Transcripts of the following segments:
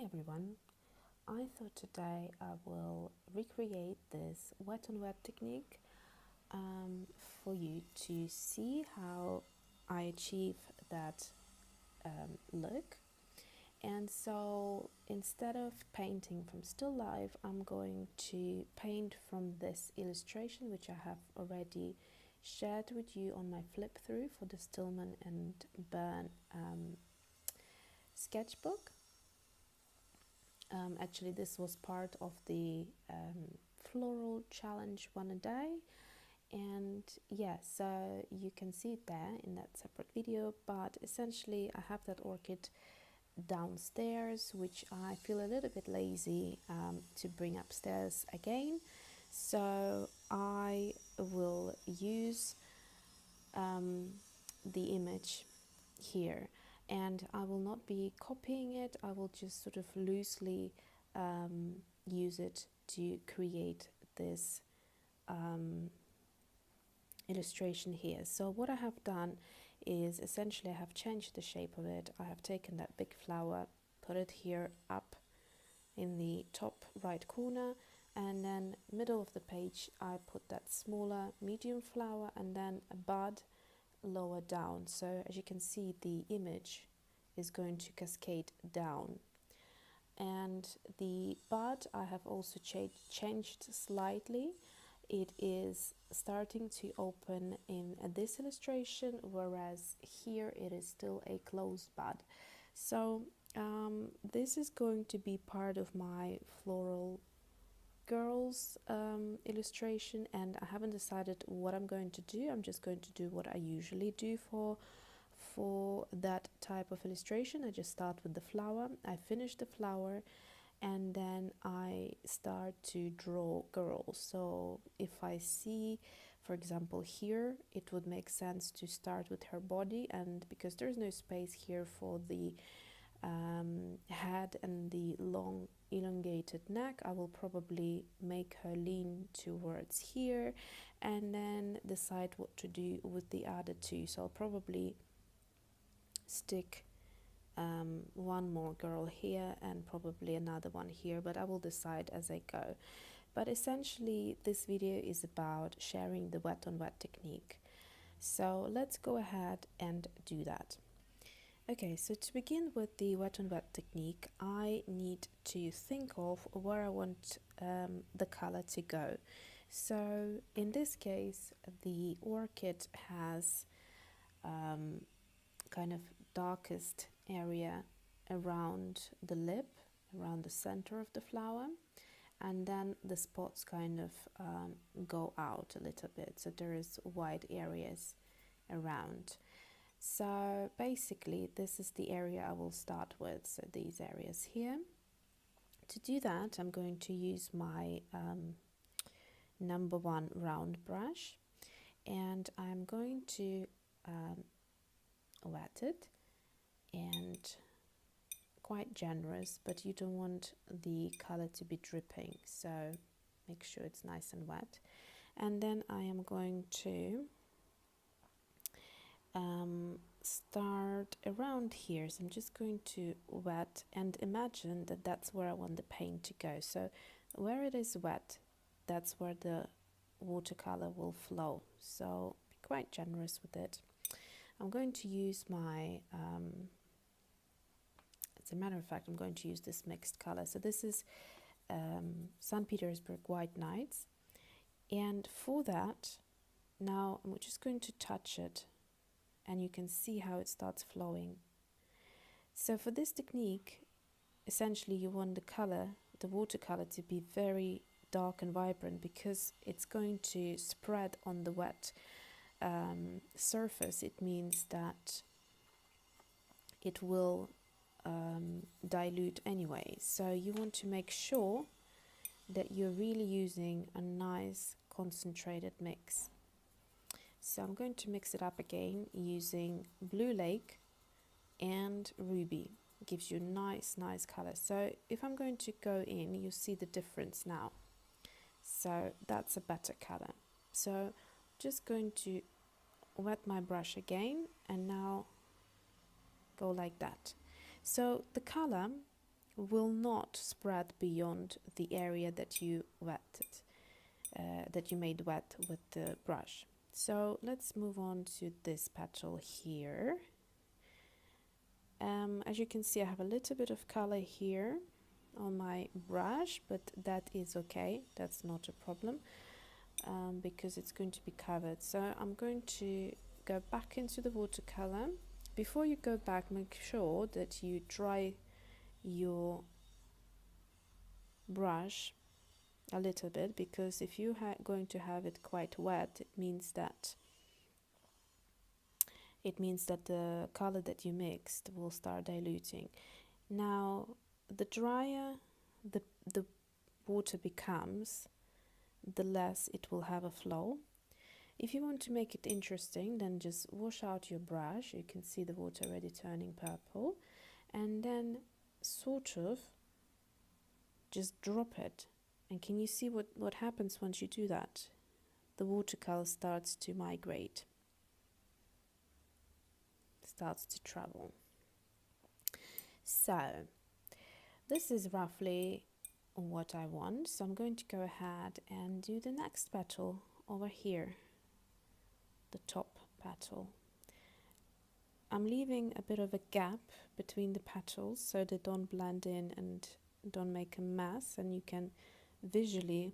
Hi everyone, I thought today I will recreate this wet on wet technique for you to see how I achieve that look. And so instead of painting from still life, I'm going to paint from this illustration which I have already shared with you on my flip through for the Stillman and Byrne sketchbook. Actually, this was part of the floral challenge 1 a day, and yeah, so you can see it there in that separate video. But essentially I have that orchid downstairs, which I feel a little bit lazy to bring upstairs again, so I will use the image here, and I will not be copying it. I will just sort of loosely use it to create this illustration here. So what I have done is essentially I have changed the shape of it. I have taken that big flower, put it here up in the top right corner, and then middle of the page I put that smaller medium flower and then a bud lower down. So as you can see, the image is going to cascade down, and the bud I have also changed slightly. It is starting to open in this illustration, whereas here it is still a closed bud. So this is going to be part of my floral girls illustration, and I haven't decided what I'm going to do. I'm just going to do what I usually do for that type of illustration. I just start with the flower, I finish the flower, and then I start to draw girls. So if I see, for example, here, it would make sense to start with her body, and because there's no space here for the head and the long elongated neck, I will probably make her lean towards here and then decide what to do with the other two. So I'll probably stick one more girl here and probably another one here, but I will decide as I go. But essentially this video is about sharing the wet on wet technique, so let's go ahead and do that. Okay, so to begin with the wet on wet technique, I need to think of where I want the color to go. So in this case, the orchid has kind of darkest area around the lip, around the center of the flower, and then the spots kind of go out a little bit, so there is wide areas around. So basically this is the area I will start with, so these areas here. To do that, I'm going to use my number 1 round brush, and I'm going to wet it, and quite generous, but you don't want the color to be dripping, so make sure it's nice and wet. And then I am going to start around here, so I'm just going to wet, and imagine that that's where I want the paint to go. So where it is wet, that's where the watercolor will flow, so be quite generous with it. I'm going to use my as a matter of fact, I'm going to use this mixed color. So this is St. Petersburg White Nights, and for that now I'm just going to touch it, and you can see how it starts flowing. So for this technique, essentially you want the color, the watercolor, to be very dark and vibrant, because it's going to spread on the wet surface. It means that it will dilute anyway, so you want to make sure that you're really using a nice concentrated mix. So I'm going to mix it up again using Blue Lake and Ruby. It gives you nice color. So if I'm going to go in, you see the difference now. So that's a better color. So just going to wet my brush again, and now go like that. So the color will not spread beyond the area that you wetted, that you made wet with the brush. So let's move on to this petal here. As you can see, I have a little bit of color here on my brush, but that is okay, that's not a problem, because it's going to be covered. So I'm going to go back into the watercolor. Before you go back, make sure that you dry your brush a little bit, because if you are going to have it quite wet, it means that the color that you mixed will start diluting. Now, the drier the water becomes, the less it will have a flow. If you want to make it interesting, then just wash out your brush. You can see the water already turning purple, and then sort of just drop it. And can you see what happens once you do that? The watercolor starts to migrate, starts to travel. So this is roughly what I want. So I'm going to go ahead and do the next petal over here, the top petal. I'm leaving a bit of a gap between the petals so they don't blend in and don't make a mess, and you can visually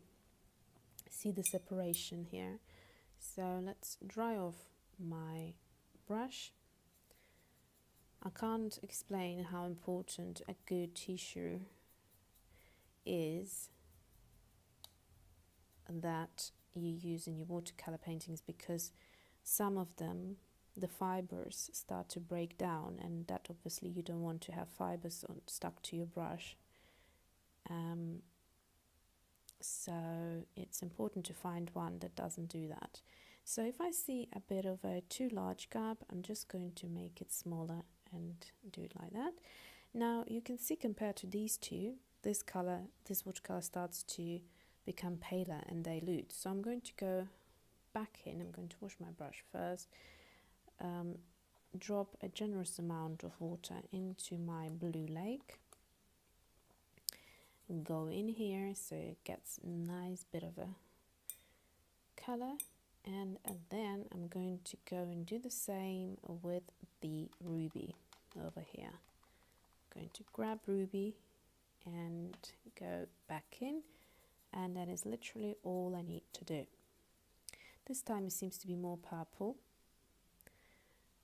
see the separation here. So let's dry off my brush. I can't explain how important a good tissue is that you use in your watercolor paintings, because some of them, the fibers start to break down, and that obviously you don't want to have fibers stuck to your brush. So it's important to find one that doesn't do that. So if I see a bit of a too large gap, I'm just going to make it smaller and do it like that. Now you can see, compared to these two, this watercolor starts to become paler and dilute. So I'm going to go back in. I'm going to wash my brush first, drop a generous amount of water into my blue lake, go in here so it gets a nice bit of a color, and then I'm going to go and do the same with the ruby over here. I'm going to grab ruby and go back in, and that is literally all I need to do. This time it seems to be more purple,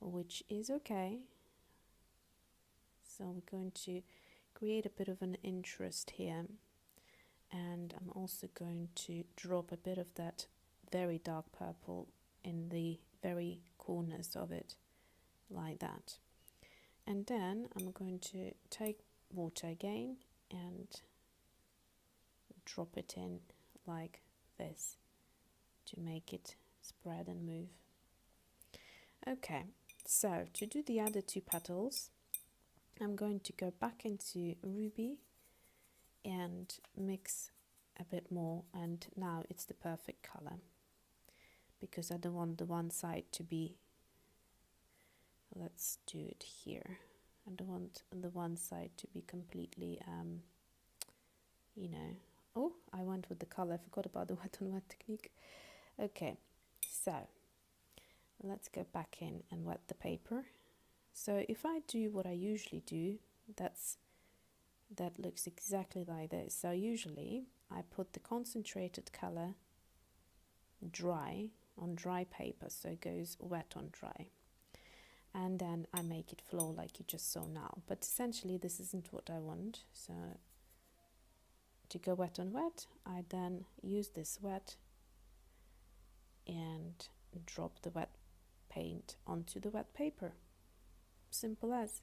which is okay. So we're going to create a bit of an interest here, and I'm also going to drop a bit of that very dark purple in the very corners of it, like that. And then I'm going to take water again and drop it in like this to make it spread and move. Okay, so to do the other two petals, I'm going to go back into ruby and mix a bit more, and now it's the perfect color, because I don't want the one side to be, let's do it here, I don't want the one side to be completely you know, oh, I went with the color, I forgot about the wet on wet technique. Okay, so let's go back in and wet the paper. So if I do what I usually do, that looks exactly like this. So usually I put the concentrated color dry on dry paper, so it goes wet on dry, and then I make it flow like you just saw now. But essentially this isn't what I want. So to go wet on wet, I then use this wet and drop the wet paint onto the wet paper. Simple as.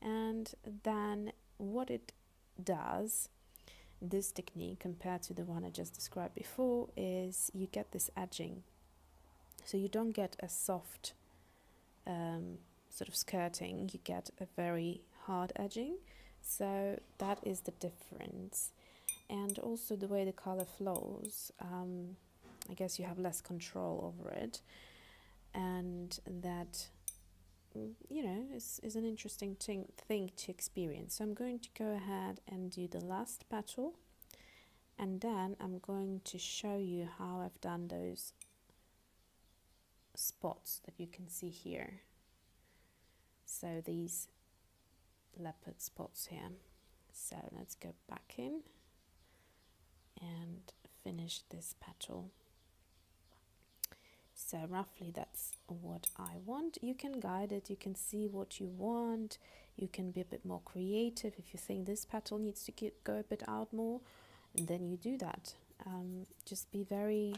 And then what it does, this technique compared to the one I just described before, is you get this edging. So you don't get a soft sort of skirting, you get a very hard edging. So that is the difference. And also the way the color flows, I guess you have less control over it, and that you know, is an interesting thing to experience. So I'm going to go ahead and do the last petal, and then I'm going to show you how I've done those spots that you can see here. So these leopard spots here. So let's go back in and finish this petal. So roughly that's what I want. You can guide it, you can see what you want, you can be a bit more creative. If you think this petal needs to go a bit out more, and then you do that. Just be very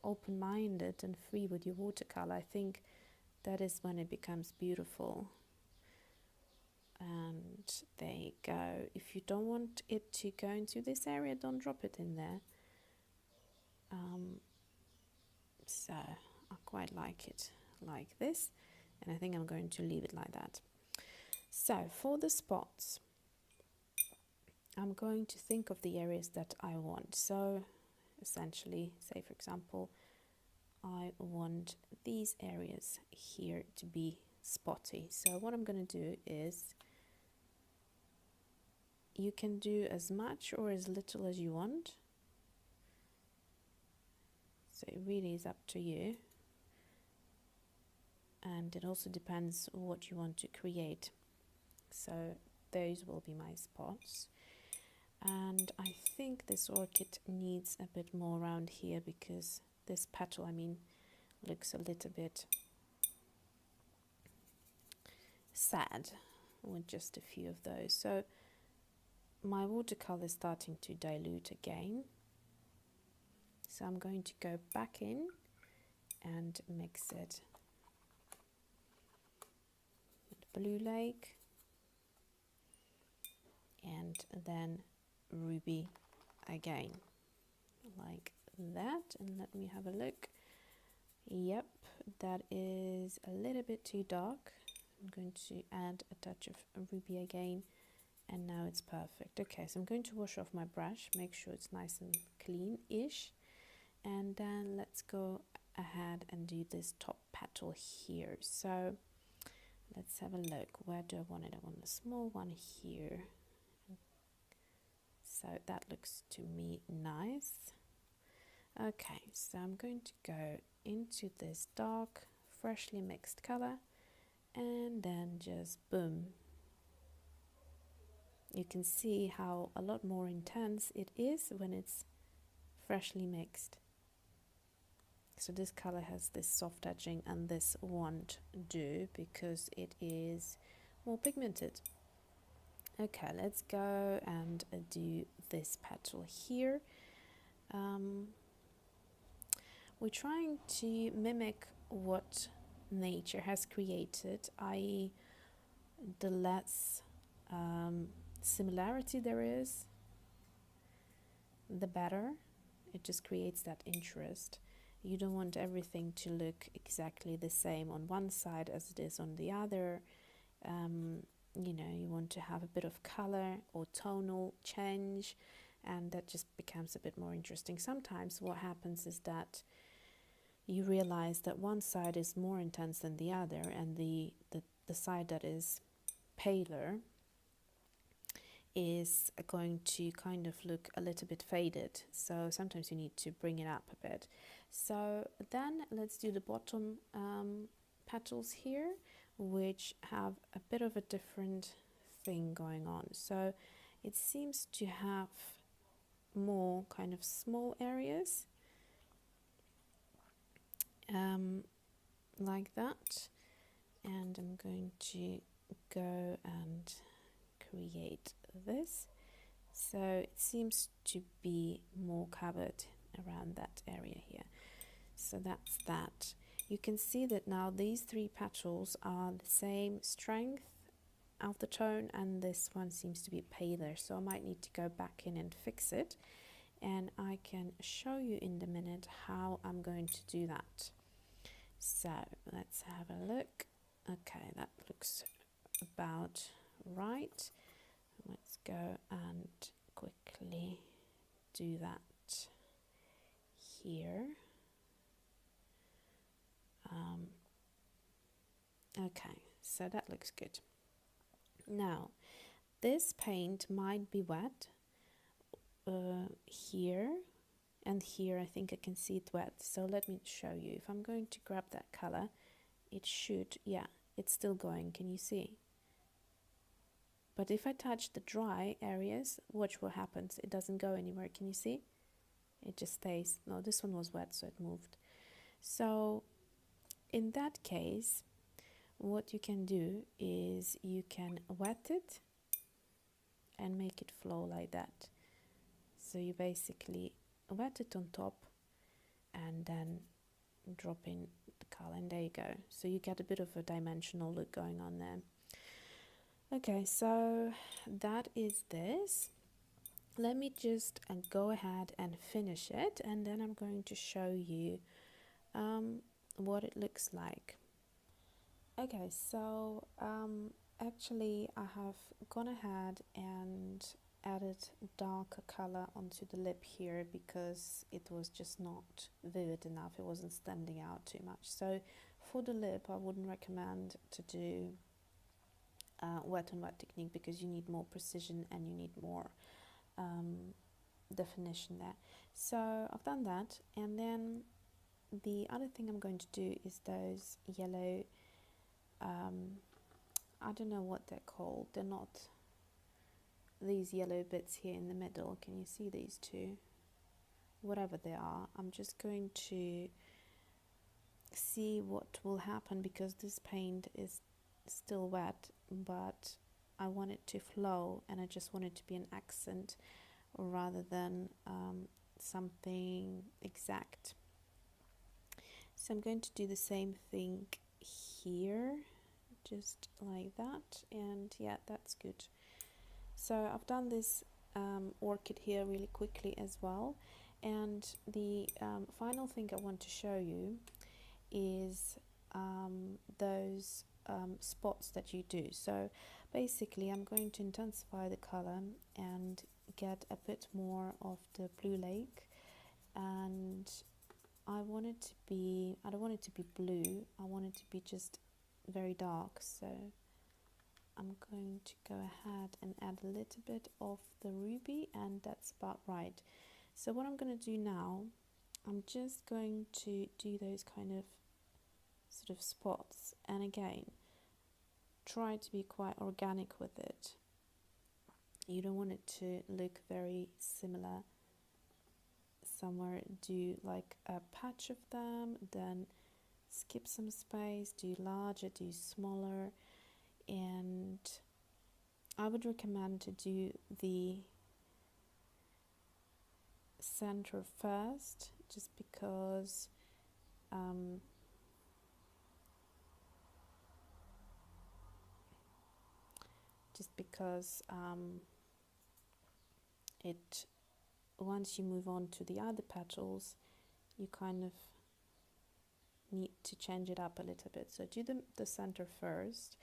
open-minded and free with your watercolor. I think that is when it becomes beautiful. And there you go. If you don't want it to go into this area, don't drop it in there. So I quite like it like this, and I think I'm going to leave it like that. So for the spots, I'm going to think of the areas that I want. So essentially, say for example, I want these areas here to be spotty. So what I'm going to do is, you can do as much or as little as you want. So it really is up to you. And it also depends what you want to create. So those will be my spots. And I think this orchid needs a bit more around here, because this petal, I mean, looks a little bit sad with just a few of those. So my watercolor is starting to dilute again. So I'm going to go back in and mix it with Blue Lake and then Ruby again, like that. And let me have a look. Yep, that is a little bit too dark. I'm going to add a touch of Ruby again, and now it's perfect. Okay, so I'm going to wash off my brush, make sure it's nice and clean-ish. And then let's go ahead and do this top petal here. So let's have a look. Where do I want it? I want a small one here. So that looks to me nice. Okay, so I'm going to go into this dark, freshly mixed color, and then just boom. You can see how a lot more intense it is when it's freshly mixed. So this color has this soft edging, and this won't do because it is more pigmented. Okay, let's go and do this petal here. We're trying to mimic what nature has created, i.e. the less similarity there is, the better. It just creates that interest. You don't want everything to look exactly the same on one side as it is on the other. You know, you want to have a bit of color or tonal change, and that just becomes a bit more interesting. Sometimes what happens is that you realize that one side is more intense than the other, and the side that is paler is going to kind of look a little bit faded. So sometimes you need to bring it up a bit. So then let's do the bottom petals here, which have a bit of a different thing going on. So it seems to have more kind of small areas like that. And I'm going to go and create this. So it seems to be more covered around that area here. So that's that. You can see that now these three petals are the same strength of the tone, and this one seems to be paler. So I might need to go back in and fix it, and I can show you in a minute how I'm going to do that. So let's have a look. Okay, that looks about right. Let's go and quickly do that here. Okay, so that looks good. Now, this paint might be wet here and here. I think I can see it wet. So let me show you. If I'm going to grab that color, it should, yeah, it's still going. Can you see? But if I touch the dry areas, watch what happens. It doesn't go anywhere. Can you see? It just stays. No, this one was wet, so it moved. So in that case, what you can do is you can wet it and make it flow like that. So you basically wet it on top and then drop in the color, and there you go. So you get a bit of a dimensional look going on there. Okay, so that is this. Let me just go ahead and finish it, and then I'm going to show you what it looks like. Okay, so actually I have gone ahead and added darker color onto the lip here because it was just not vivid enough. It wasn't standing out too much. So for the lip, I wouldn't recommend to do wet on wet technique because you need more precision and you need more definition there. So I've done that, and then the other thing I'm going to do is those yellow, I don't know what they're called. They're not these yellow bits here in the middle. Can you see these two? Whatever they are, I'm just going to see what will happen because this paint is still wet, but I want it to flow and I just want it to be an accent rather than something exact. So I'm going to do the same thing here, just like that, and yeah, that's good. So I've done this orchid here really quickly as well, and the final thing I want to show you is those spots that you do. So basically I'm going to intensify the color and get a bit more of the blue lake, and I don't want it to be blue, I want it to be just very dark. So I'm going to go ahead and add a little bit of the ruby, and that's about right. So what I'm going to do now, I'm just going to do those kind of sort of spots, and again try to be quite organic with it. You don't want it to look very similar. Somewhere do like a patch of them, then skip some space, do larger, do smaller, and I would recommend to do the center first, just because it, once you move on to the other petals, you kind of need to change it up a little bit. So do the center first,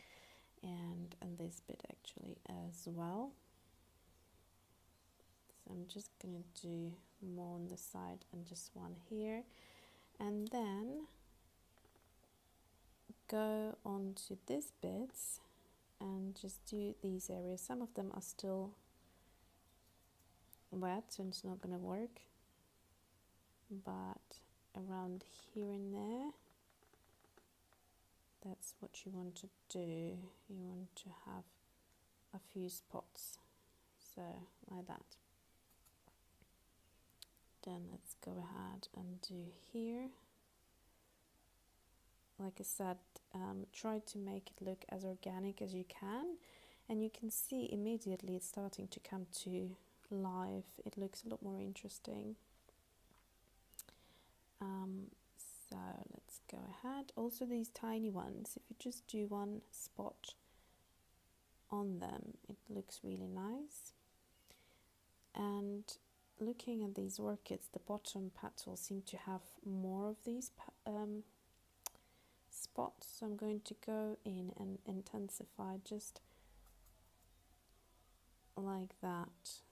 and this bit actually as well. So I'm just going to do more on the side and just one here, and then go on to these bits and just do these areas. Some of them are still wet, so it's not going to work, but around here and there, that's what you want to do. You want to have a few spots, so like that. Then let's go ahead and do here. Like I said, try to make it look as organic as you can, and you can see immediately it's starting to come to life. It looks a lot more interesting. So let's go ahead. Also these tiny ones, if you just do one spot on them, it looks really nice. And looking at these orchids, the bottom petals seem to have more of these spots, so I'm going to go in and intensify just like that.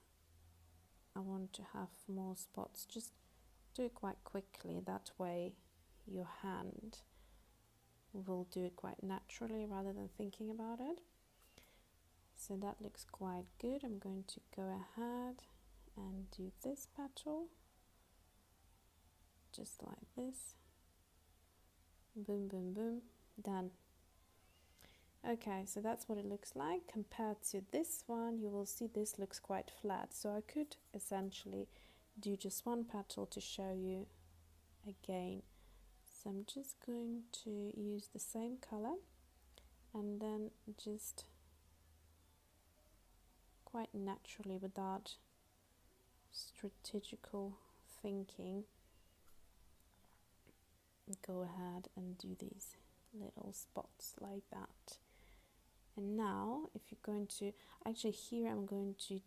I want to have more spots. Just do it quite quickly, that way your hand will do it quite naturally rather than thinking about it. So that looks quite good. I'm going to go ahead and do this petal, just like this. Boom, boom, boom, done. Okay, so that's what it looks like. Compared to this one, you will see this looks quite flat. So I could essentially do just one petal to show you again. So I'm just going to use the same color and then just quite naturally, without strategical thinking, go ahead and do these little spots like that. And now if you're going to, actually here I'm going to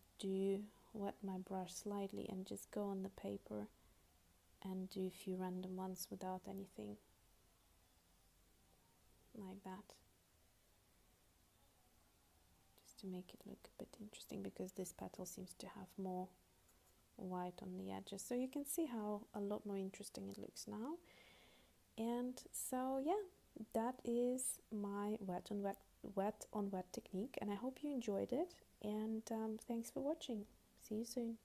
wet my brush slightly and just go on the paper and do a few random ones without anything, like that, just to make it look a bit interesting, because this petal seems to have more white on the edges. So you can see how a lot more interesting it looks now. And so yeah, that is my wet on wet technique, and I hope you enjoyed it, and thanks for watching. See you soon.